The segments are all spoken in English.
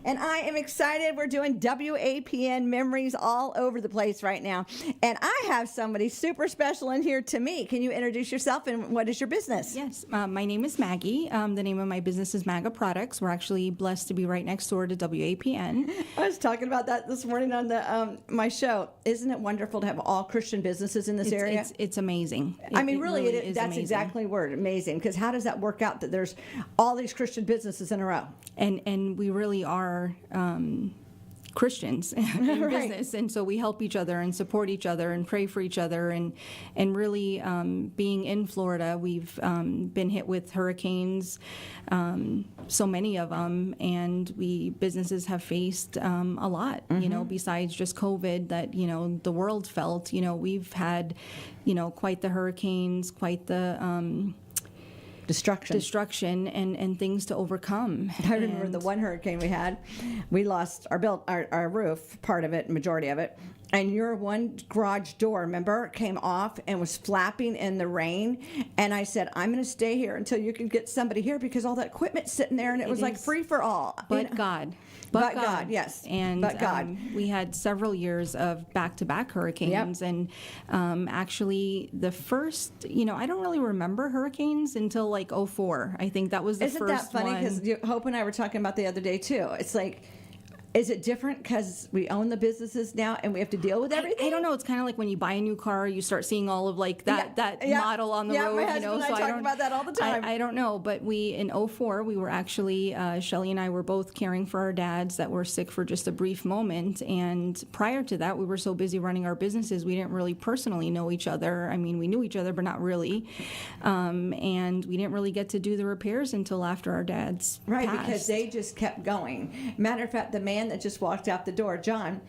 and I am excited. We're doing WAPN memories all over the place right now. And I have somebody super special in here to me. Can you introduce yourself and what is your business? Yes, my name is Maggie. The name of my business is Maga Products. We're actually blessed to be right next door to WAPN. I was talking about that this morning on the my show. Isn't it wonderful to have all Christian businesses in this area? It's amazing. Really, is that's amazing. exactly the word, amazing. Because how does that work out that there's all these Christian businesses in a row? And we really are Christians in Right. business, and so we help each other and support each other and pray for each other. And really, being in Florida, we've been hit with hurricanes, so many of them, and businesses have faced a lot. Besides just COVID that the world felt. We've had quite the hurricanes, quite the destruction and things to overcome. I remember the one hurricane we had. We lost our roof, part of it, majority of it. And your one garage door, remember, came off and was flapping in the rain. And I said, I'm going to stay here until you can get somebody here because all that equipment's sitting there and it was like free for all. But God. But God, yes. And but God. We had several years of back-to-back hurricanes. Yep. And actually the first, I don't really remember hurricanes until like 2004. I think that was the Isn't first that funny? one. Because Hope and I were talking about the other day too. It's like, is it different because we own the businesses now and we have to deal with everything? I don't know. It's kind of like when you buy a new car, you start seeing all of like that model on the road. My husband and I talk about that all the time. I don't know, but in 2004, we were actually, Shelley and I were both caring for our dads that were sick for just a brief moment. And prior to that, we were so busy running our businesses, we didn't really personally know each other. I mean, we knew each other, but not really. And we didn't really get to do the repairs until after our dads Right, passed. because they just kept going. Matter of fact, the man that just walked out the door, John,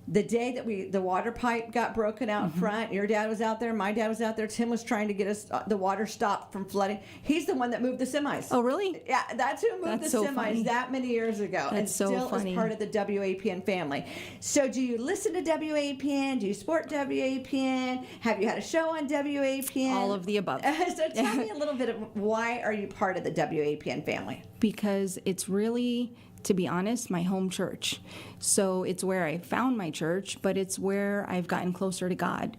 the day that the water pipe got broken out front, your dad was out there, my dad was out there, Tim was trying to get us the water stopped from flooding. He's the one that moved the semis. Oh, really? Yeah, that's who moved That's the so semis funny. that many years ago. That's and so still funny. is part of the WAPN family. So do you listen to WAPN? Do you support WAPN? Have you had a show on WAPN? All of the above. So tell me a little bit of why are you part of the WAPN family? Because it's really, to be honest, my home church. So it's where I found my church, but it's where I've gotten closer to God.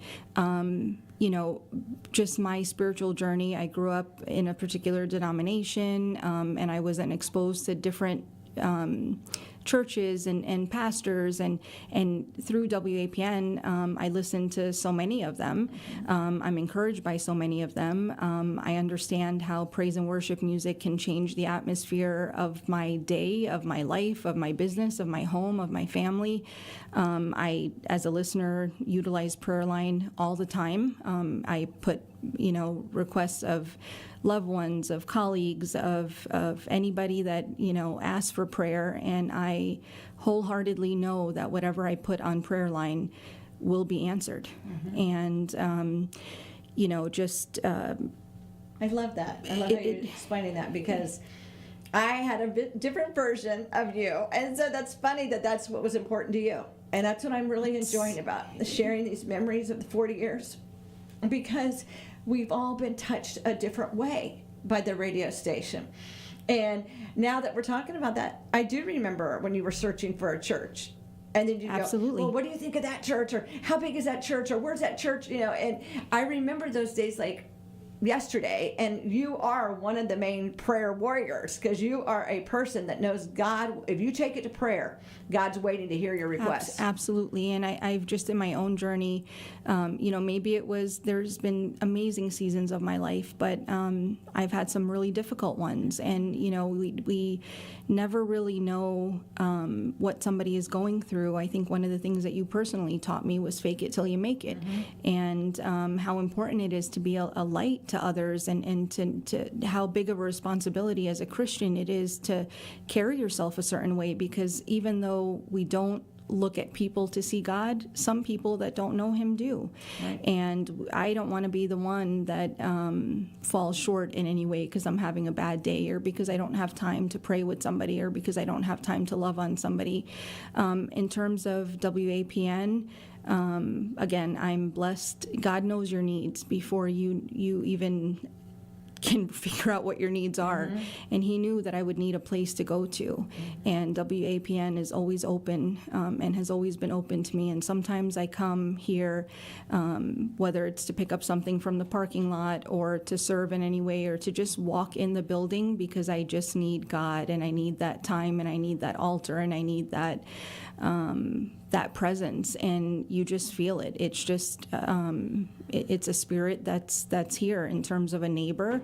Just my spiritual journey. I grew up in a particular denomination, and I wasn't exposed to different churches and pastors, and through WAPN, I listened to so many of them. I'm encouraged by so many of them. I understand how praise and worship music can change the atmosphere of my day, of my life, of my business, of my home, of my family. I, as a listener, utilize prayer line all the time. I put, requests of loved ones, of colleagues, of anybody that, asks for prayer, and I wholeheartedly know that whatever I put on prayer line will be answered. And, I love that. I love how you're explaining that because I had a bit different version of you. And so that's funny that that's what was important to you. And that's what I'm really enjoying about sharing these memories of the 40 years. Because we've all been touched a different way by the radio station. And now that we're talking about that, I do remember when you were searching for a church. And then you Absolutely. go, well, what do you think of that church? Or how big is that church? Or where's that church? And I remember those days like yesterday, and you are one of the main prayer warriors because you are a person that knows God. If you take it to prayer, God's waiting to hear your requests. Absolutely. And I've just in my own journey, maybe there's been amazing seasons of my life, but I've had some really difficult ones. And, we never really know what somebody is going through. I think one of the things that you personally taught me was fake it till you make it. And how important it is to be a light to others, and to how big of a responsibility as a Christian it is to carry yourself a certain way, because even though we don't look at people to see God, some people that don't know Him do. Right. And I don't want to be the one that falls short in any way because I'm having a bad day, or because I don't have time to pray with somebody, or because I don't have time to love on somebody. In terms of WAPN, again, I'm blessed. God knows your needs before you even can figure out what your needs are. And he knew that I would need a place to go to. And WAPN is always open, and has always been open to me. And sometimes I come here, whether it's to pick up something from the parking lot or to serve in any way or to just walk in the building, because I just need God, and I need that time, and I need that altar, and I need that that presence, and you just feel it. It's just it's a spirit that's here in terms of a neighbor.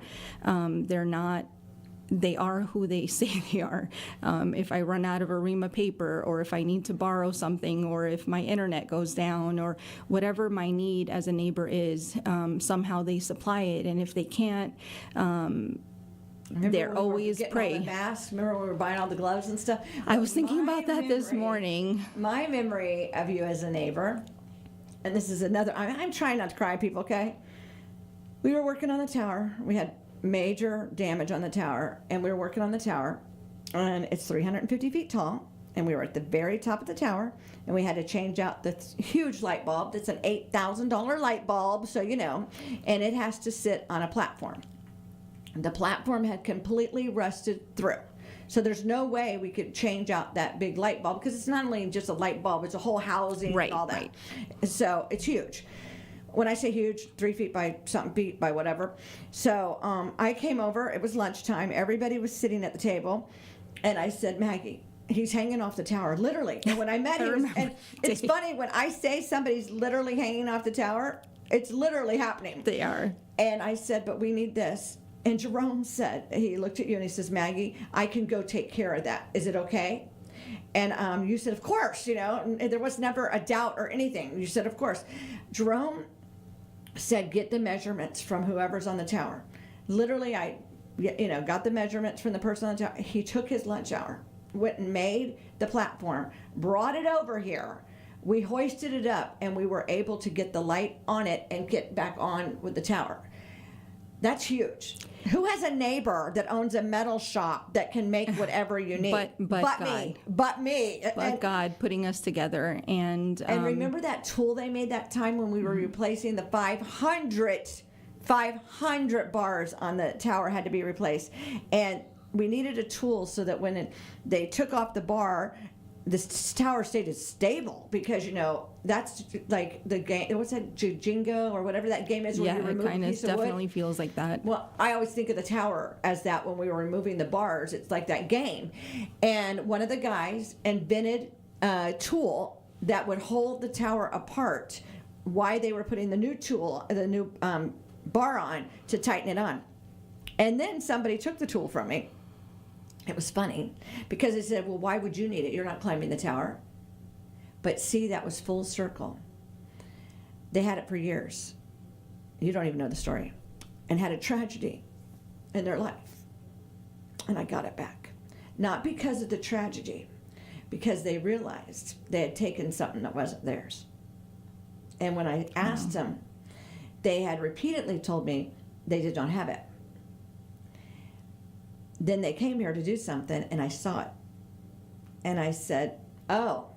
They are who they say they are. If I run out of Arima paper, or if I need to borrow something, or if my internet goes down, or whatever my need as a neighbor is, somehow they supply it. And if they can't, they're always pray. All the masks. Remember when we were buying all the gloves and stuff? I was thinking about that this morning. My memory of you as a neighbor, and this is another, I'm trying not to cry, people, okay? We were working on the tower. We had major damage on the tower, and we were working on the tower, and it's 350 feet tall, and we were at the very top of the tower, and we had to change out the huge light bulb. It's an $8,000 light bulb, so you know, and it has to sit on a platform. The platform had completely rusted through. So there's no way we could change out that big light bulb, because it's not only just a light bulb, it's a whole housing and all that. Right. So it's huge. When I say huge, 3 feet by something feet by whatever. So I came over, it was lunchtime, everybody was sitting at the table, and I said, Maggie, he's hanging off the tower, literally. And when I met him, and it's funny, when I say somebody's literally hanging off the tower, it's literally happening. They are. And I said, but we need this. And Jerome said, he looked at you and he says, Maggie, I can go take care of that. Is it okay? And you said, of course, you know, and there was never a doubt or anything. You said, of course. Jerome said, get the measurements from whoever's on the tower. Literally, I, got the measurements from the person on the tower. He took his lunch hour, went and made the platform, brought it over here. We hoisted it up, and we were able to get the light on it and get back on with the tower. That's huge. Who has a neighbor that owns a metal shop that can make whatever you need? but God. Me. But me. But God putting us together. And remember that tool they made that time when we were replacing the 500 bars on the tower had to be replaced. And we needed a tool so that when they took off the bar, this tower stayed stable, because that's like the game. What's that, Jenga or whatever that game is? Where you remove it kind a of piece definitely of wood? Feels like that. Well, I always think of the tower as that when we were removing the bars. It's like that game. And one of the guys invented a tool that would hold the tower apart while they were putting the new bar on to tighten it on. And then somebody took the tool from me. It was funny because they said, well, why would you need it? You're not climbing the tower. But see, that was full circle. They had it for years. You don't even know the story. And had a tragedy in their life. And I got it back. Not because of the tragedy, because they realized they had taken something that wasn't theirs. And when I asked them, they had repeatedly told me they did not have it. Then they came here to do something, and I saw it. And I said, oh,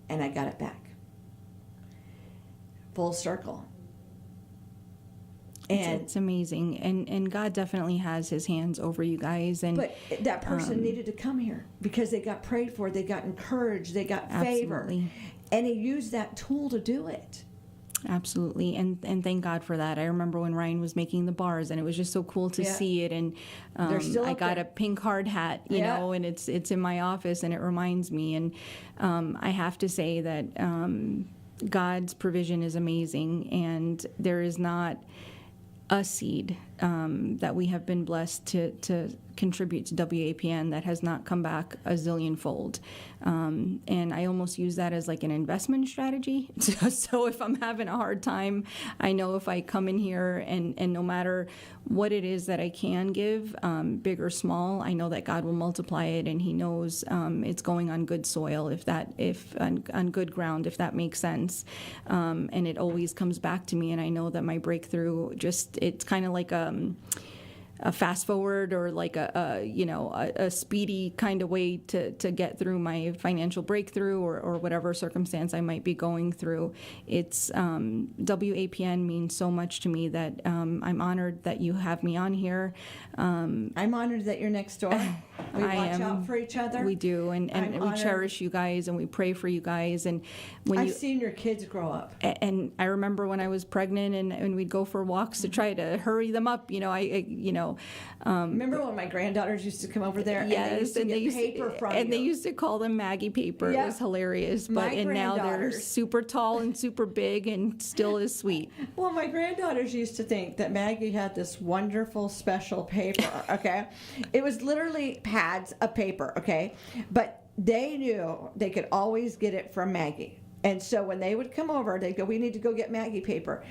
and I got it back. Full circle. And it's amazing. And God definitely has his hands over you guys. But that person needed to come here because they got prayed for, they got encouraged, they got favor. Absolutely. And he used that tool to do it. Absolutely, and thank God for that. I remember when Ryan was making the bars, and it was just so cool to see it. And I got a pink hard hat, you know, and it's in my office, and it reminds me. And I have to say that God's provision is amazing, and there is not a seed that we have been blessed to contribute to WAPN that has not come back a zillionfold. And I almost use that as like an investment strategy. So if I'm having a hard time, I know if I come in here and no matter what it is that I can give, big or small, I know that God will multiply it, and he knows it's going on good soil, if on good ground, if that makes sense. And it always comes back to me, and I know that my breakthrough it's kind of like fast forward or like a speedy kind of way to get through my financial breakthrough or whatever circumstance I might be going through. It's WAPN means so much to me that I'm honored that you have me on here. I'm honored that you're next door. We watch out for each other. We do, and we cherish you guys, and we pray for you guys. And I've seen your kids grow up. And I remember when I was pregnant, and we'd go for walks to try to hurry them up. Remember when my granddaughters used to come over there? Yes, and they used to get paper from and you. they used to call them Maggie paper. Yeah. It was hilarious. My Now they're granddaughters. super tall and super big, and still as sweet. Well, my granddaughters used to think that Maggie had this wonderful special paper, okay? It was literally pads of paper, okay? But they knew they could always get it from Maggie. And so when they would come over, they'd go, we need to go get Maggie paper.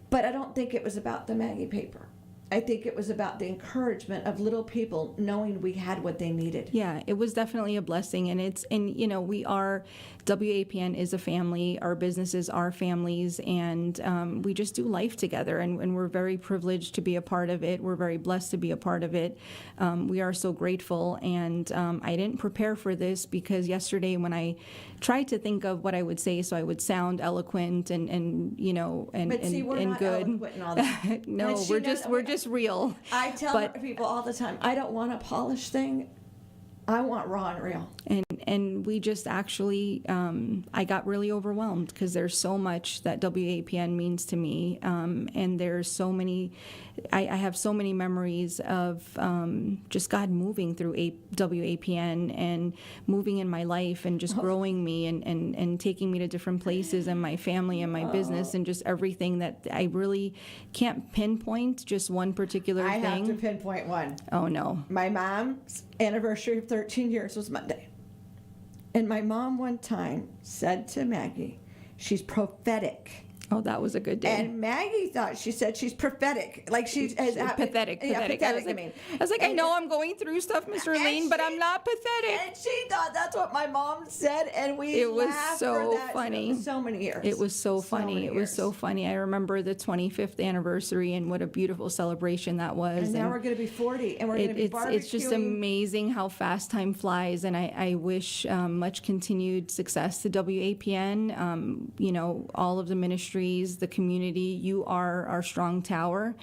But I don't think it was about the Maggie paper. I think it was about the encouragement of little people knowing we had what they needed. Yeah, it was definitely a blessing, and we are, WAPN is a family. Our businesses are families, and we just do life together, and we're very privileged to be a part of it. We're very blessed to be a part of it. We are so grateful, and I didn't prepare for this because yesterday when I tried to think of what I would say so I would sound eloquent and But see, we're not good. eloquent and all that. No, And we're just real. I tell people all the time, I don't want a polished thing. I want raw and real. And we just actually, I got really overwhelmed because there's so much that WAPN means to me, and there's so many. I have so many memories of just God moving through WAPN and moving in my life and just growing me and taking me to different places and my family and my business and just everything that I really can't pinpoint just one particular thing. I have to pinpoint one. Oh, no. My mom's anniversary of 13 years was Monday. And my mom one time said to Maggie, she's prophetic. Oh, that was a good day. And Maggie thought she said she's prophetic. Like she's pathetic. Yeah, pathetic, I was like, I know I'm going through stuff, Miss Erlene, but I'm not pathetic. And she thought that's what my mom said, and we It was laughed so for that funny. so many years. It was so funny. many It was years. so funny. I remember the 25th anniversary and what a beautiful celebration that was. And now we're going to be 40, and we're going to be barbecuing. It's just amazing how fast time flies, and I wish much continued success to WAPN. All of the ministries, the community. You are our strong tower,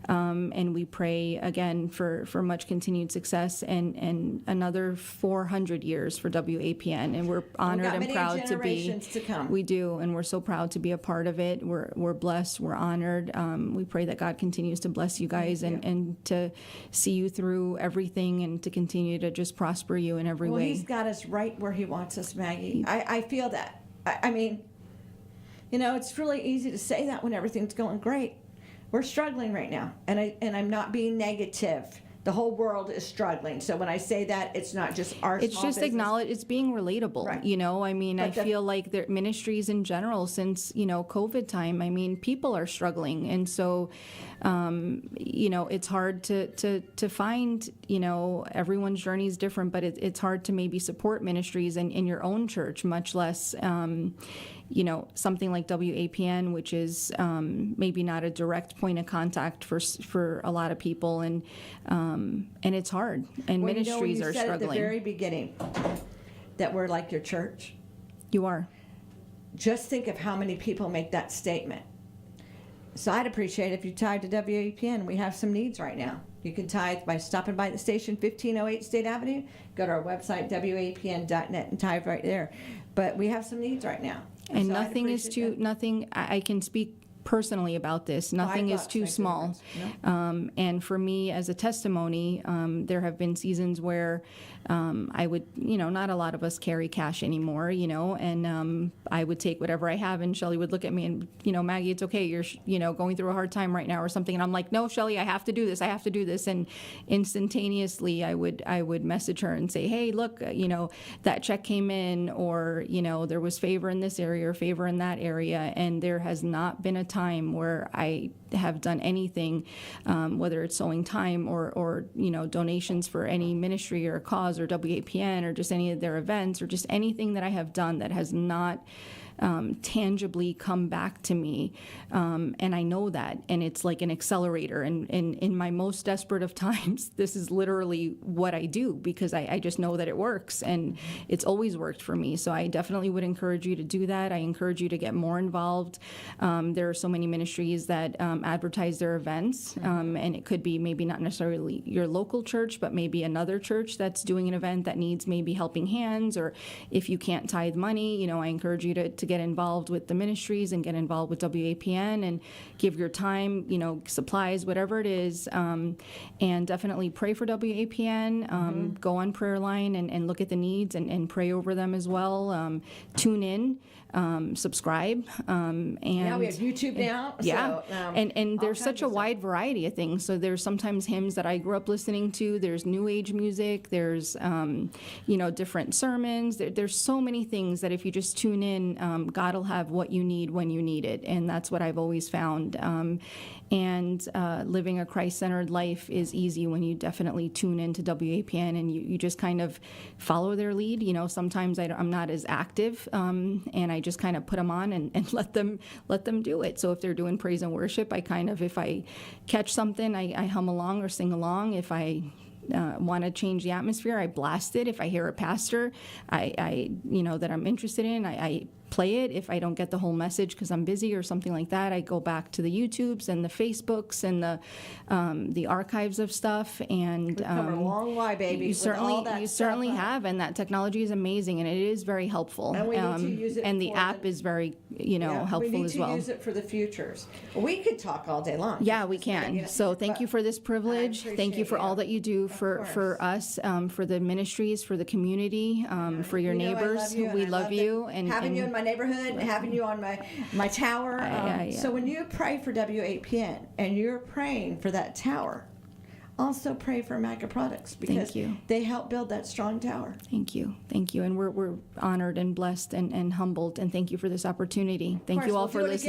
and we pray again for much continued success and another 400 years for WAPN. And we're honored and proud to be. Generations to come. We do, and we're so proud to be a part of it. We're blessed. We're honored. We pray that God continues to bless you guys and to see you through everything and to continue to just prosper you in every way. He's got us right where he wants us, Maggie. I feel that. I mean, it's really easy to say that when everything's going great. We're struggling right now, and I'm not being negative. The whole world is struggling. So when I say that, it's not just our It's small just business. acknowledge. It's being relatable. Right. I feel like the ministries in general since COVID time. I mean, people are struggling, and so it's hard to find. Everyone's journey is different, but it's hard to maybe support ministries in your own church, much less. Something like WAPN, which is maybe not a direct point of contact for a lot of people, and it's hard, and ministries are struggling. You said at the struggling. very beginning that we're like your church. You are. Just think of how many people make that statement. So I'd appreciate if you tithe to WAPN. We have some needs right now. You can tithe by stopping by the station, 1508 State Avenue. Go to our website, WAPN.net, and tithe right there. But we have some needs right now. And so I'd nothing is appreciate that. nothing, I can speak personally about this. Nothing is $5, too thank small. goodness. No. And for me, as a testimony, there have been seasons where I would, not a lot of us carry cash anymore, and I would take whatever I have, and Shelley would look at me and, Maggie, it's okay, you're, going through a hard time right now or something. And I'm like, no, Shelley, I have to do this. I have to do this. And instantaneously, I would message her and say, hey, look, that check came in, or, there was favor in this area or favor in that area. And there has not been a time where I have done anything, whether it's sowing time or donations for any ministry or cause or WAPN or just any of their events or just anything that I have done that has not tangibly come back to me, and I know that, and it's like an accelerator. And in my most desperate of times, this is literally what I do, because I just know that it works, and it's always worked for me. So I definitely would encourage you to do that. I encourage you to get more involved. There are so many ministries that advertise their events, and it could be maybe not necessarily your local church, but maybe another church that's doing an event that needs maybe helping hands, or if you can't tithe money, I encourage you to get involved with the ministries and get involved with WAPN and give your time, supplies, whatever it is, and definitely pray for WAPN. Go on prayer line and look at the needs and pray over them as well. Tune in. Subscribe, and yeah, we have YouTube now. Yeah, so, and there's such a wide variety of things. So there's sometimes hymns that I grew up listening to. There's new age music. There's different sermons. There's so many things that if you just tune in, God will have what you need when you need it, and that's what I've always found. And living a Christ-centered life is easy when you definitely tune into WAPN and you just kind of follow their lead. Sometimes I'm not as active, and I just kind of put them on and let them do it. So if they're doing praise and worship, if I catch something, I hum along or sing along. If I want to change the atmosphere, I blast it. If I hear a pastor I that I'm interested in, I play it. If I don't get the whole message because I'm busy or something like that, I go back to the YouTubes and the Facebooks and the archives of stuff. And we've come a long way, baby. You certainly stuff, have, and that technology is amazing and it is very helpful. And we need to use it. And the app is very helpful as well. We need to use it for the futures. We could talk all day long. Yeah, we can. So thank you for this privilege. Thank you for all that you do for us, for the ministries, for the community, for your neighbors. We love you. And having you in my neighborhood and having you on my tower. Yeah. So when you pray for WAPN and you're praying for that tower, also pray for MACA Products, because they help build that strong tower. Thank you. And we're honored and blessed and humbled, and thank you for this opportunity. Thank you all for listening.